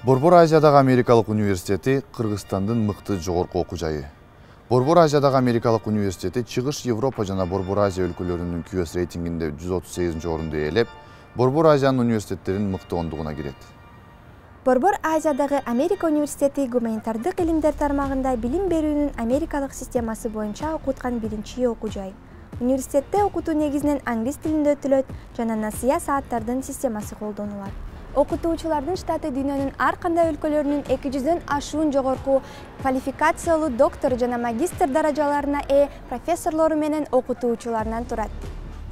Борбор Азиядагы Америкалык университети Кыргызстандын мыкты жогорку окуу жайы. Борбор Азиядагы Америкалык университети Чыгыш Европа жана Борбор Азия өлкөлөрүнүн QS рейтингинде 138-орунду ээлеп, Борбор Азиянын университеттеринин мыкты ондугуна кирет. Борбор Азиядагы Америка университети гуманитардык илимдер тармагында билим берүүнүн Америкалык системасы боюнча окуткан биринчи окуу жай. Университетте окутуу негизинен англис тилинде өтүлөт жана насыя сааттардын системасы колдонулат. Окутуучулардын штаты дүйнөнүн ар кандай өлкөлөрүнүн 200дөн ашуун жогорку квалификациялуу доктор жана магистр даражаларына профессорлору менен окутуучуларынан турат.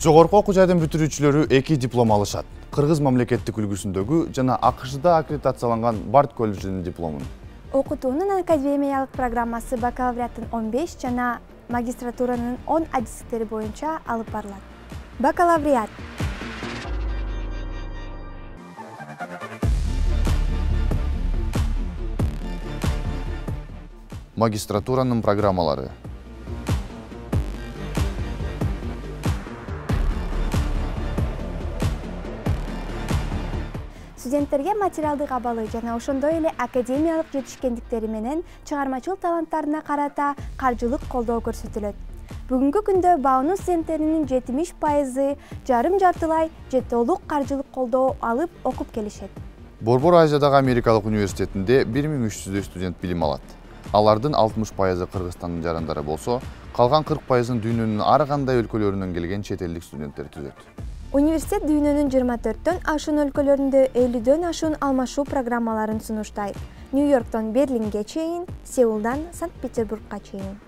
Жогорку окуу жайдын бүтүрүүчүлөрү 2 диплом алышат. Кыргыз мамлекеттик үлгүсүндөгү жана АКШда аккредитацияланган Барт колледжинин дипломун. Окутуунун академиялык программасы бакалавриаттын 15 жана магистратуранын 10 адистиктери боюнча алып барылат. Бакалавриат. Магистратуранын программалары. Студенттерге материалдык абалы жана ошондой эле академиялык жетишкендиктери менен чыгармачыл таланттарына карата каржылык колдоо көрсөтүлөт. Бүгүнкү күндө баунун студенттеринин 70% жарым-жартылай же толук каржылык колдоо алып окуп келишет. Борбор Азиядагы Америкалык университетинде 1300 студент билим алат. Алардын 60% Кыргызстандын жарандары болсо, калган 40%-ын дүйнөнүн ар кандай өлкөлөрүнөн келген чет элдик студенттер түзөт. Университет дүйнөнүн 24дөн ашуун өлкөлөрүндө 50дөн ашуун алмашуу программаларын сунуштайт. Нью-Йорктон Берлинге чейин, Сеулдан Санкт-Петербургка чейин.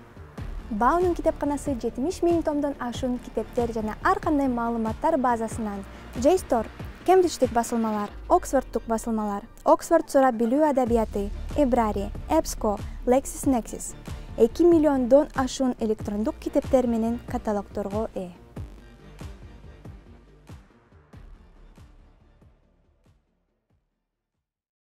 Баунун китепканасы 70 000 томдон ашуун китептер жана ар кандай маалыматтар базасынан JSTOR, Кембридждик басылмалар, Оксфордтук басылмалар, Оксфорд сурап билүү адабияты, Эбрари, EBSCO, LexisNexis 2 миллиондон ашуун электрондук китептер менен каталогдорго ээ.